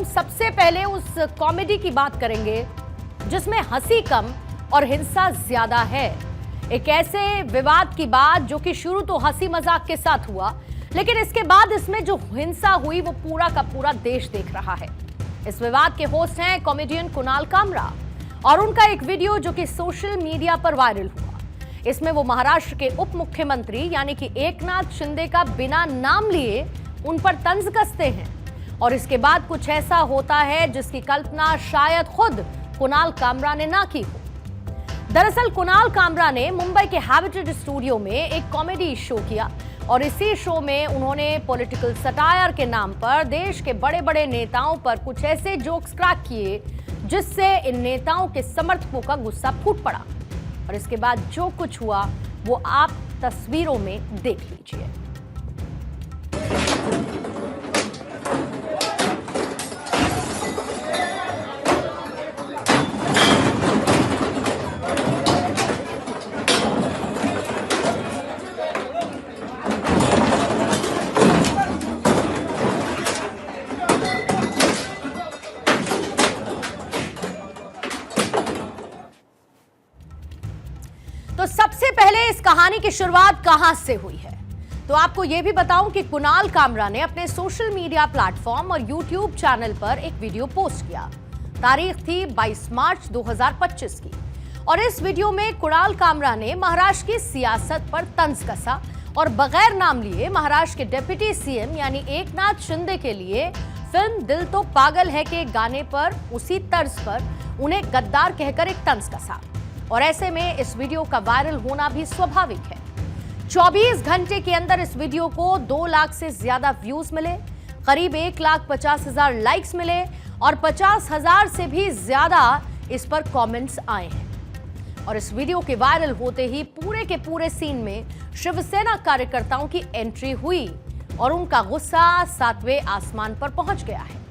सबसे पहले उस कॉमेडी की बात करेंगे जिसमें हंसी कम और हिंसा ज्यादा है। एक ऐसे विवाद की बात जो कि शुरू तो हंसी मजाक के साथ हुआ, लेकिन इसके बाद इसमें जो हिंसा हुई वो पूरा का पूरा देश देख रहा है। इस विवाद के होस्ट हैं कॉमेडियन कुणाल कामरा और उनका एक वीडियो जो कि सोशल मीडिया पर वायरल हुआ। इसमें वो महाराष्ट्र के उप मुख्यमंत्री यानी कि एकनाथ शिंदे का बिना नाम लिए उन पर तंज कसते हैं और इसके बाद कुछ ऐसा होता है जिसकी कल्पना शायद खुद कुणाल कामरा ने ना की हो। दरअसल कुणाल कामरा ने मुंबई के हैबिटेट स्टूडियो में एक कॉमेडी शो किया और इसी शो में उन्होंने पॉलिटिकल सटायर के नाम पर देश के बड़े बड़े नेताओं पर कुछ ऐसे जोक्स क्रैक किए जिससे इन नेताओं के समर्थकों का गुस्सा फूट पड़ा और इसके बाद जो कुछ हुआ वो आप तस्वीरों में देख लीजिए। तो सबसे पहले इस कहानी की शुरुआत कहां से हुई है, तो आपको यह भी बताऊं कि कुणाल कामरा ने अपने सोशल मीडिया प्लेटफॉर्म और यूट्यूब चैनल पर एक वीडियो पोस्ट किया। तारीख थी 22 मार्च 2025 की और इस वीडियो में कुणाल कामरा ने महाराष्ट्र की सियासत पर तंज कसा और बगैर नाम लिए महाराष्ट्र के डिप्टी सीएम यानी एकनाथ शिंदे के लिए फिल्म दिल तो पागल है के गाने पर उसी तर्ज पर उन्हें गद्दार कहकर एक तंज कसा और ऐसे में इस वीडियो का वायरल होना भी स्वाभाविक है। 24 घंटे के अंदर इस वीडियो को 2 लाख से ज्यादा व्यूज मिले, करीब 1,50,000 लाइक्स मिले और 50,000 से भी ज्यादा इस पर कमेंट्स आए हैं। और इस वीडियो के वायरल होते ही पूरे के पूरे सीन में शिवसेना कार्यकर्ताओं की एंट्री हुई और उनका गुस्सा 7वें आसमान पर पहुंच गया है।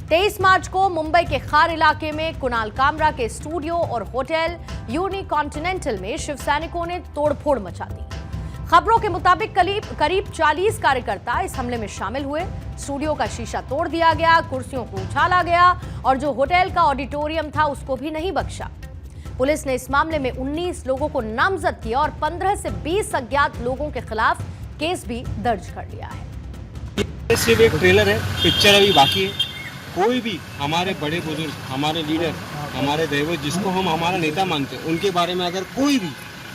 23 मार्च को मुंबई के खार इलाके में कुणाल कामरा के स्टूडियो और होटल यूनिकॉन्टिनेंटल में शिव सैनिकों ने तोड़फोड़ मचा दी। खबरों के मुताबिक करीब 40 कार्यकर्ता इस हमले में शामिल हुए। स्टूडियो का शीशा तोड़ दिया गया, कुर्सियों को उछाला गया और जो होटल का ऑडिटोरियम था उसको भी नहीं बख्शा। पुलिस ने इस मामले में 19 लोगों को नामजद किया और 15 से 20 अज्ञात लोगों के खिलाफ केस भी दर्ज कर लिया है। सिर्फ एक ट्रेलर है, पिक्चर अभी बाकी है। कोई भी हमारे बड़े बुजुर्ग, हमारे लीडर, हमारे दैवत जिसको हम हमारा नेता मानते हैं, उनके बारे में अगर कोई भी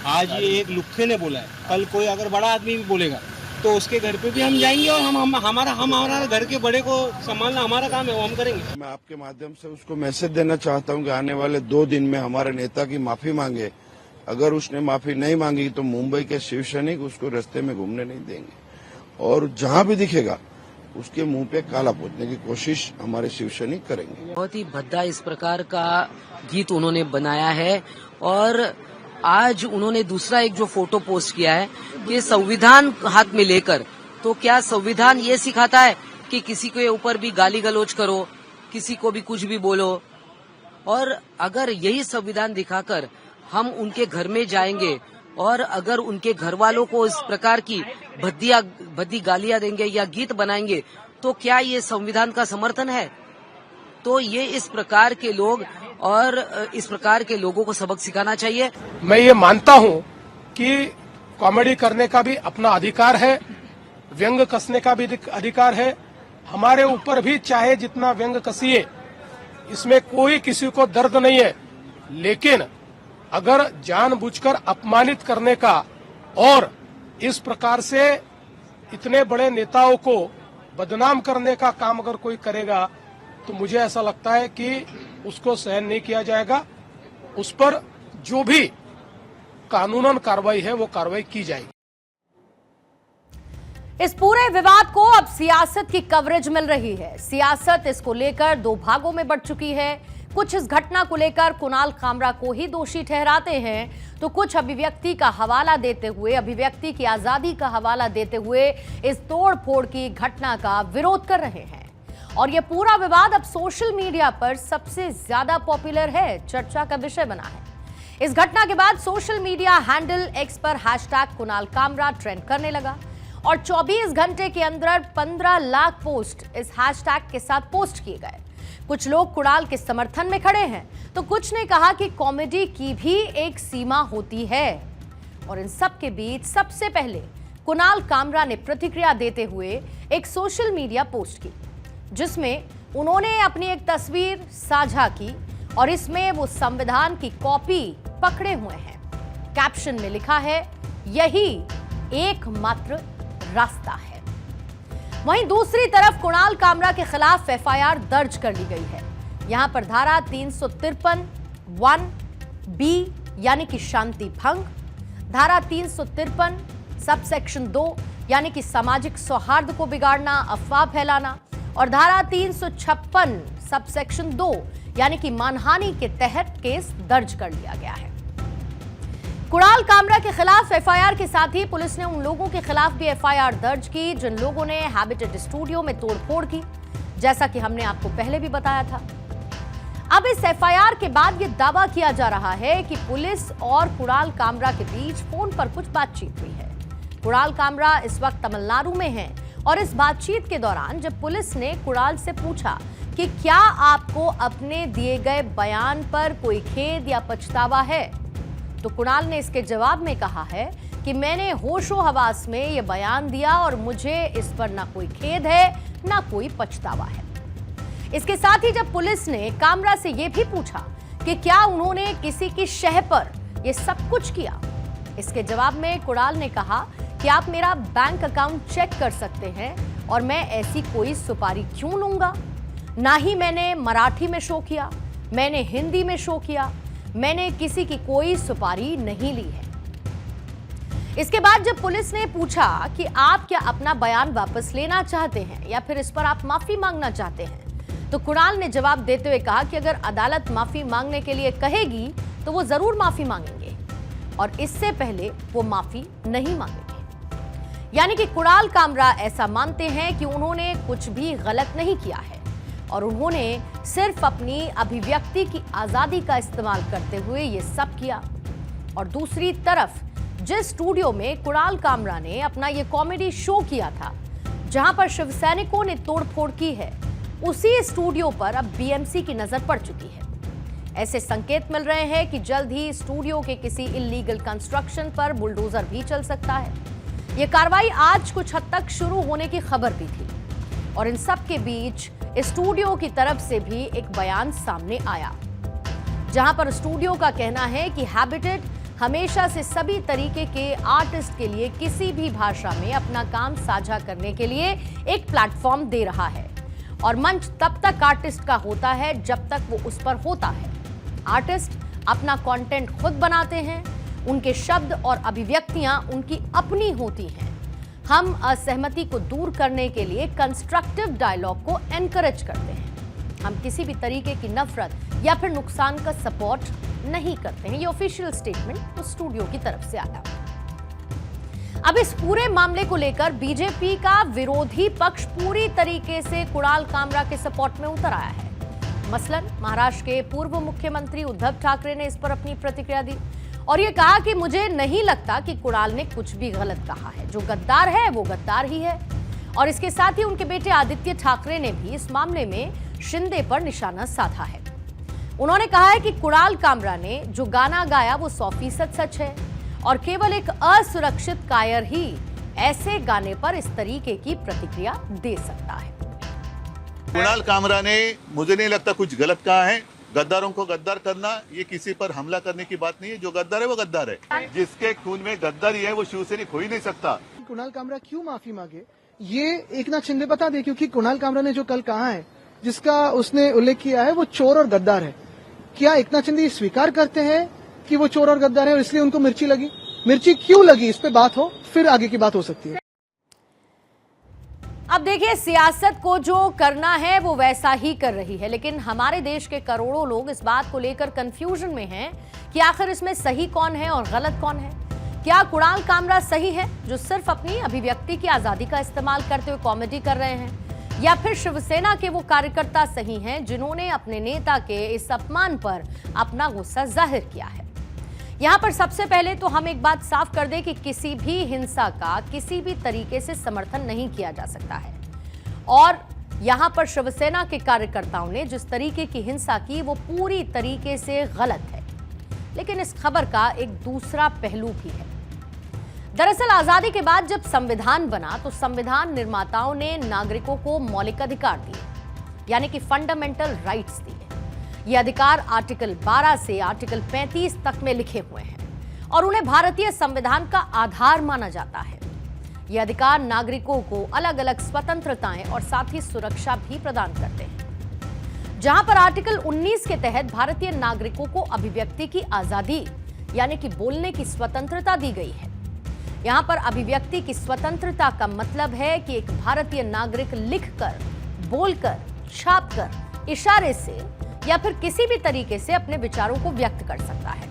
आज ये एक लुक्खे ने बोला है, कल कोई अगर बड़ा आदमी भी बोलेगा तो उसके घर पे भी हम जाएंगे और हमारा घर के बड़े को संभालना हमारा काम है, वो हम करेंगे। मैं आपके माध्यम से उसको मैसेज देना चाहता हूं कि आने वाले 2 दिन में हमारे नेता की माफी मांगे। अगर उसने माफी नहीं मांगी तो मुंबई के शिव सैनिक उसको रास्ते में घूमने नहीं देंगे और जहां भी दिखेगा उसके मुंह पे काला पोतने की कोशिश हमारे शिव सैनिक करेंगे। बहुत ही भद्दा इस प्रकार का गीत उन्होंने बनाया है और आज उन्होंने दूसरा एक जो फोटो पोस्ट किया है कि संविधान हाथ में लेकर, तो क्या संविधान ये सिखाता है कि किसी के ऊपर भी गाली गलौज करो, किसी को भी कुछ भी बोलो? और अगर यही संविधान दिखाकर हम उनके घर में जाएंगे और अगर उनके घर वालों को इस प्रकार की भद्दी गालियां देंगे या गीत बनाएंगे तो क्या ये संविधान का समर्थन है? तो ये इस प्रकार के लोग और इस प्रकार के लोगों को सबक सिखाना चाहिए। मैं ये मानता हूं कि कॉमेडी करने का भी अपना अधिकार है, व्यंग कसने का भी अधिकार है। हमारे ऊपर भी चाहे जितना व्यंग कसिए, इसमें कोई किसी को दर्द नहीं है, लेकिन अगर जानबूझकर अपमानित करने का और इस प्रकार से इतने बड़े नेताओं को बदनाम करने का काम अगर कोई करेगा तो मुझे ऐसा लगता है कि उसको सहन नहीं किया जाएगा। उस पर जो भी कानूनन कार्रवाई है वो कार्रवाई की जाएगी। इस पूरे विवाद को अब सियासत की कवरेज मिल रही है। सियासत इसको लेकर 2 भागों में बढ़ चुकी है। कुछ इस घटना को लेकर कुणाल कामरा को ही दोषी ठहराते हैं तो कुछ अभिव्यक्ति का हवाला देते हुए, अभिव्यक्ति की आजादी का हवाला देते हुए इस तोड़फोड़ की घटना का विरोध कर रहे हैं। और यह पूरा विवाद अब सोशल मीडिया पर सबसे ज्यादा पॉपुलर है, चर्चा का विषय बना है। इस घटना के बाद सोशल मीडिया हैंडल एक्स पर हैशटैग कुणाल कामरा ट्रेंड करने लगा और 24 घंटे के अंदर 15 लाख पोस्ट इस हैशटैग के साथ पोस्ट किए गए। कुछ लोग कुणाल के समर्थन में खड़े हैं तो कुछ ने कहा कि कॉमेडी की भी एक सीमा होती है। और इन सब के बीच सबसे पहले कुणाल कामरा ने प्रतिक्रिया देते हुए एक सोशल मीडिया पोस्ट की, जिसमें उन्होंने अपनी एक तस्वीर साझा की और इसमें वो संविधान की कॉपी पकड़े हुए हैं। कैप्शन में लिखा है, यही एकमात्र रास्ता है। वहीं दूसरी तरफ कुणाल कामरा के खिलाफ एफआईआर दर्ज कर ली गई है। यहां पर धारा 353 1B यानी कि शांति भंग, धारा 353 सबसेक्शन 2 यानी कि सामाजिक सौहार्द को बिगाड़ना, अफवाह फैलाना और धारा 356 सबसेक्शन 2 यानी कि मानहानि के तहत केस दर्ज कर लिया गया है। कुणाल कामरा के खिलाफ एफआईआर के साथ ही पुलिस ने उन लोगों के खिलाफ भी एफआईआर दर्ज की जिन लोगों ने हैबिटेट स्टूडियो में तोड़फोड़ की, जैसा कि हमने आपको पहले भी बताया था। अब इस एफआईआर के बाद यह दावा किया जा रहा है कि पुलिस और कुणाल कामरा के बीच फोन पर कुछ बातचीत हुई है। कुणाल कामरा इस वक्त तमिलनाडु में हैं और इस बातचीत के दौरान जब पुलिस ने कुणाल से पूछा कि क्या आपको अपने दिए गए बयान पर कोई खेद या पछतावा है, तो कुणाल ने इसके जवाब में कहा है कि मैंने होशो हवास में यह बयान दिया और मुझे इस पर ना कोई खेद है ना कोई पछतावा है। इसके साथ ही जब पुलिस ने कामरा से यह भी पूछा कि क्या उन्होंने किसी की शह पर यह सब कुछ किया, इसके जवाब में कुणाल ने कहा कि आप मेरा बैंक अकाउंट चेक कर सकते हैं और मैं ऐसी कोई सुपारी क्यों लूंगा। ना ही मैंने मराठी में शो किया, मैंने हिंदी में शो किया, मैंने किसी की कोई सुपारी नहीं ली है। इसके बाद जब पुलिस ने पूछा कि आप क्या अपना बयान वापस लेना चाहते हैं या फिर इस पर आप माफी मांगना चाहते हैं, तो कुणाल ने जवाब देते हुए कहा कि अगर अदालत माफी मांगने के लिए कहेगी तो वो जरूर माफी मांगेंगे और इससे पहले वो माफी नहीं मांगेंगे। यानी कि कुणाल कामरा ऐसा मानते हैं कि उन्होंने कुछ भी गलत नहीं किया है और उन्होंने सिर्फ अपनी अभिव्यक्ति की आजादी का इस्तेमाल करते हुए ये सब किया। और दूसरी तरफ जिस स्टूडियो में कुणाल कामरा ने अपना ये कॉमेडी शो किया था, जहां पर शिवसैनिकों ने तोड़फोड़ की है, उसी स्टूडियो पर अब बीएमसी की नजर पड़ चुकी है। ऐसे संकेत मिल रहे हैं कि जल्द ही स्टूडियो के किसी इल्लीगल कंस्ट्रक्शन पर बुलडोजर भी चल सकता है। यह कार्रवाई आज कुछ हद तक शुरू होने की खबर भी थी और इन सब के बीच स्टूडियो की तरफ से भी एक बयान सामने आया, जहां पर स्टूडियो का कहना है कि हैबिटेट हमेशा से सभी तरीके के आर्टिस्ट के लिए किसी भी भाषा में अपना काम साझा करने के लिए एक प्लेटफॉर्म दे रहा है और मंच तब तक आर्टिस्ट का होता है जब तक वो उस पर होता है। आर्टिस्ट अपना कंटेंट खुद बनाते हैं, उनके शब्द और अभिव्यक्तियां उनकी अपनी होती हैं। हम असहमति को दूर करने के लिए कंस्ट्रक्टिव डायलॉग को एनकरेज करते हैं। हम किसी भी तरीके की नफरत या फिर नुकसान का सपोर्ट नहीं करते हैं। ये ऑफिशियल स्टेटमेंट उस स्टूडियो की तरफ से आया। अब इस पूरे मामले को लेकर बीजेपी का विरोधी पक्ष पूरी तरीके से कुणाल कामरा के सपोर्ट में उतर आया है। मसलन महाराष्ट्र के पूर्व मुख्यमंत्री उद्धव ठाकरे ने इस पर अपनी प्रतिक्रिया दी और ये कहा कि मुझे नहीं लगता कि कुणाल ने कुछ भी गलत कहा है, जो गद्दार है वो गद्दार ही है। और इसके साथ ही उनके बेटे आदित्य ठाकरे ने भी इस मामले में शिंदे पर निशाना साधा है। उन्होंने कहा है कि कुणाल कामरा ने जो गाना गाया वो 100% सच है और केवल एक असुरक्षित कायर ही ऐसे गाने पर इस तरीके की प्रतिक्रिया दे सकता है। कुणाल कामरा ने मुझे नहीं लगता कुछ गलत कहा है। गद्दारों को गद्दार करना ये किसी पर हमला करने की बात नहीं है। जो गद्दार है वो गद्दार है। जिसके खून में गद्दारी है वो शिवसैनिक हो ही नहीं सकता। कुणाल कामरा क्यों माफी मांगे ये एकनाथ शिंदे बता दे, क्योंकि कुणाल कामरा ने जो कल कहा है, जिसका उसने उल्लेख किया है, वो चोर और गद्दार है। क्या एकनाथ शिंदे स्वीकार करते हैं कि वो चोर और गद्दार है और इसलिए उनको मिर्ची लगी? मिर्ची क्यों लगी इस पे बात हो, फिर आगे की बात हो सकती है। अब देखिए, सियासत को जो करना है वो वैसा ही कर रही है, लेकिन हमारे देश के करोड़ों लोग इस बात को लेकर कंफ्यूजन में हैं कि आखिर इसमें सही कौन है और गलत कौन है। क्या कुणाल कामरा सही है जो सिर्फ अपनी अभिव्यक्ति की आजादी का इस्तेमाल करते हुए कॉमेडी कर रहे हैं, या फिर शिवसेना के वो कार्यकर्ता सही हैं जिन्होंने अपने नेता के इस अपमान पर अपना गुस्सा जाहिर किया है? यहां पर सबसे पहले तो हम एक बात साफ कर दें कि किसी भी हिंसा का किसी भी तरीके से समर्थन नहीं किया जा सकता है और यहां पर शिवसेना के कार्यकर्ताओं ने जिस तरीके की हिंसा की वो पूरी तरीके से गलत है। लेकिन इस खबर का एक दूसरा पहलू भी है। दरअसल आजादी के बाद जब संविधान बना तो संविधान निर्माताओं ने नागरिकों को मौलिक अधिकार दिए, यानी कि फंडामेंटल राइट्स दिए। ये अधिकार आर्टिकल 12 से आर्टिकल 35 तक में लिखे हुए हैं और उन्हें भारतीय संविधान का आधार माना जाता है। ये अधिकार नागरिकों को अलग अलग स्वतंत्रताएं और साथ ही सुरक्षा भी प्रदान करते हैं। जहां पर आर्टिकल 19 के तहत भारतीय नागरिकों को अभिव्यक्ति की आजादी यानी कि बोलने की स्वतंत्रता दी गई है। यहां पर अभिव्यक्ति की स्वतंत्रता का मतलब है कि एक भारतीय नागरिक लिखकर, बोलकर, छापकर, इशारे से या फिर किसी भी तरीके से अपने विचारों को व्यक्त कर सकता है।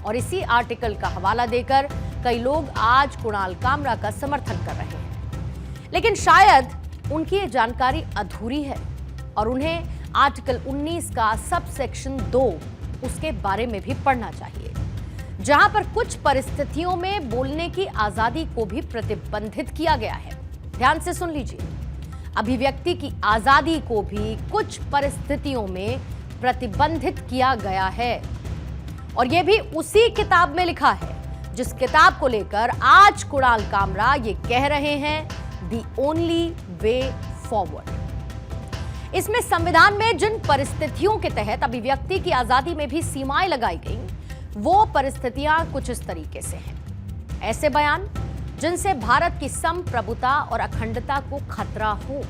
और इसी आर्टिकल का हवाला देकर कई लोग आज कुणाल कामरा का समर्थन कर रहे हैं, लेकिन शायद उनकी ये जानकारी अधूरी है और उन्हें आर्टिकल 19 का सब सेक्शन 2 उसके बारे में भी पढ़ना चाहिए, जहां पर कुछ परिस्थितियों में बोलने की आजादी को भी प्रतिबंधित किया गया है। ध्यान से सुन लीजिए, अभिव्यक्ति की आजादी को भी कुछ परिस्थितियों में प्रतिबंधित किया गया है और यह भी उसी किताब में लिखा है जिस किताब को लेकर आज कुणाल कामरा ये कह रहे हैं द ओनली वे फॉरवर्ड। इसमें संविधान में जिन परिस्थितियों के तहत अभिव्यक्ति की आजादी में भी सीमाएं लगाई गई, वो परिस्थितियां कुछ इस तरीके से हैं। ऐसे बयान जिनसे भारत की संप्रभुता और अखंडता को खतरा हो,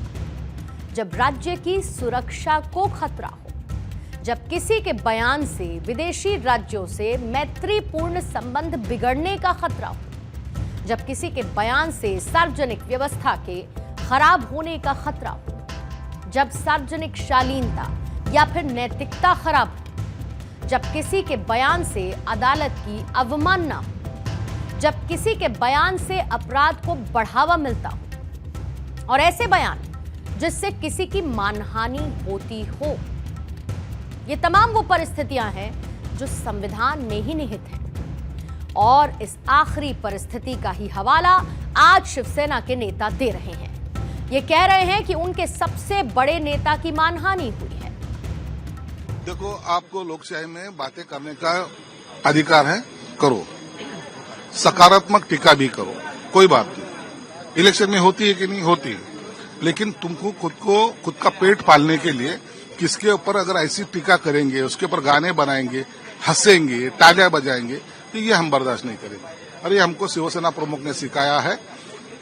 जब राज्य की सुरक्षा को खतरा हो, जब किसी के बयान से विदेशी राज्यों से मैत्रीपूर्ण संबंध बिगड़ने का खतरा हो, जब किसी के बयान से सार्वजनिक व्यवस्था के खराब होने का खतरा हो, जब सार्वजनिक शालीनता या फिर नैतिकता खराब हो, जब किसी के बयान से अदालत की अवमानना हो, जब किसी के बयान से अपराध को बढ़ावा मिलता हो और ऐसे बयान जिससे किसी की मानहानि होती हो, ये तमाम वो परिस्थितियां हैं जो संविधान में ही निहित हैं। और इस आखिरी परिस्थिति का ही हवाला आज शिवसेना के नेता दे रहे हैं। ये कह रहे हैं कि उनके सबसे बड़े नेता की मानहानि हुई है। देखो, आपको लोकशाही में बातें करने का अधिकार है, करो, सकारात्मक टीका भी करो, कोई बात नहीं। इलेक्शन में होती है कि नहीं होती, लेकिन तुमको खुद का पेट पालने के लिए किसके ऊपर अगर ऐसी टीका करेंगे, उसके ऊपर गाने बनाएंगे, हंसेंगे, तालियां बजाएंगे, तो ये हम बर्दाश्त नहीं करेंगे। अरे हमको शिवसेना प्रमुख ने सिखाया है।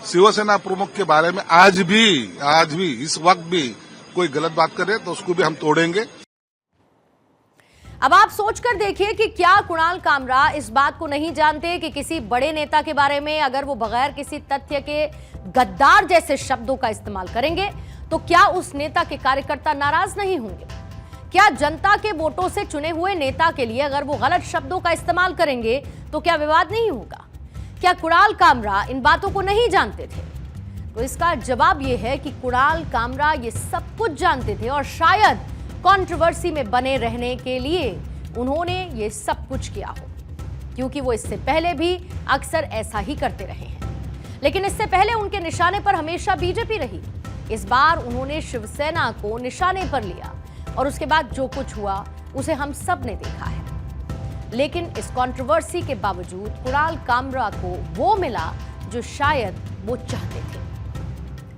शिवसेना प्रमुख के बारे में आज भी इस वक्त भी कोई गलत बात करे तो उसको भी हम तोड़ेंगे। अब आप सोचकर देखिए कि क्या कुणाल कामरा इस बात को नहीं जानते कि किसी बड़े नेता के बारे में अगर वो बगैर किसी तथ्य के गद्दार जैसे शब्दों का इस्तेमाल करेंगे तो क्या उस नेता के कार्यकर्ता नाराज नहीं होंगे? क्या जनता के वोटों से चुने हुए नेता के लिए अगर वो गलत शब्दों का इस्तेमाल करेंगे तो क्या विवाद नहीं होगा? क्या कुणाल कामरा इन बातों को नहीं जानते थे? तो इसका जवाब यह है कि कुणाल कामरा ये सब कुछ जानते थे और शायद कंट्रोवर्सी में बने रहने के लिए उन्होंने ये सब कुछ किया हो, क्योंकि वो इससे पहले भी अक्सर ऐसा ही करते रहे हैं। लेकिन इससे पहले उनके निशाने पर हमेशा बीजेपी रही। इस बार उन्होंने शिवसेना को निशाने पर लिया और उसके बाद जो कुछ हुआ उसे हम सब ने देखा है। लेकिन इस कंट्रोवर्सी के बावजूद कुणाल कामरा को वो मिला जो शायद वो चाहते थे।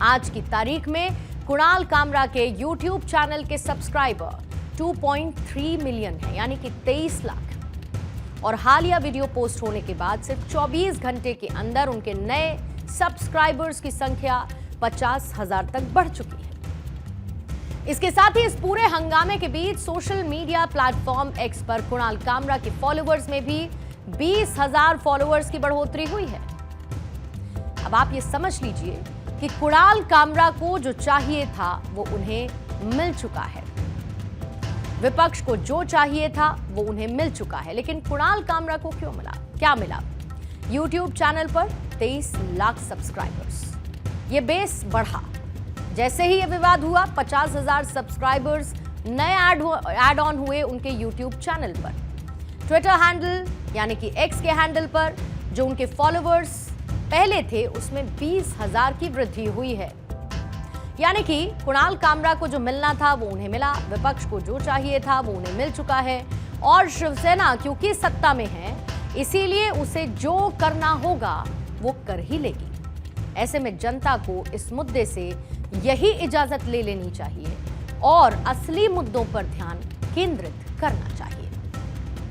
आज की तारीख में कुणाल कामरा के YouTube चैनल के सब्सक्राइबर 2.3 मिलियन है, यानी कि 23 लाख। और हालिया वीडियो पोस्ट होने के बाद सिर्फ 24 घंटे के अंदर उनके नए सब्सक्राइबर्स की संख्या 50,000 तक बढ़ चुकी है। इसके साथ ही इस पूरे हंगामे के बीच सोशल मीडिया प्लेटफॉर्म X पर कुणाल कामरा के फॉलोअर्स में भी 20,000 फॉलोअर्स की बढ़ोतरी हुई है। अब आप ये समझ लीजिए कि कुणाल कामरा को जो चाहिए था वो उन्हें मिल चुका है। विपक्ष को जो चाहिए था वो उन्हें मिल चुका है, लेकिन कुणाल कामरा को क्यों मिला? क्या मिला? YouTube चैनल पर 23 लाख सब्सक्राइबर्स, ये बेस बढ़ा। जैसे ही ये विवाद हुआ 50,000 सब्सक्राइबर्स नए ऐड ऑन हुए उनके YouTube चैनल पर। ट्विटर हैंडल यानी कि एक्स के हैंडल पर जो उनके फॉलोअर्स पहले थे उसमें 20,000 की वृद्धि हुई है। यानी कि कुणाल कामरा को जो मिलना था वो उन्हें मिला, विपक्ष को जो चाहिए था वो उन्हें मिल चुका है और शिवसेना क्योंकि सत्ता में है इसीलिए उसे जो करना होगा वो कर ही लेगी। ऐसे में जनता को इस मुद्दे से यही इजाजत ले लेनी चाहिए और असली मुद्दों पर ध्यान केंद्रित करना चाहिए।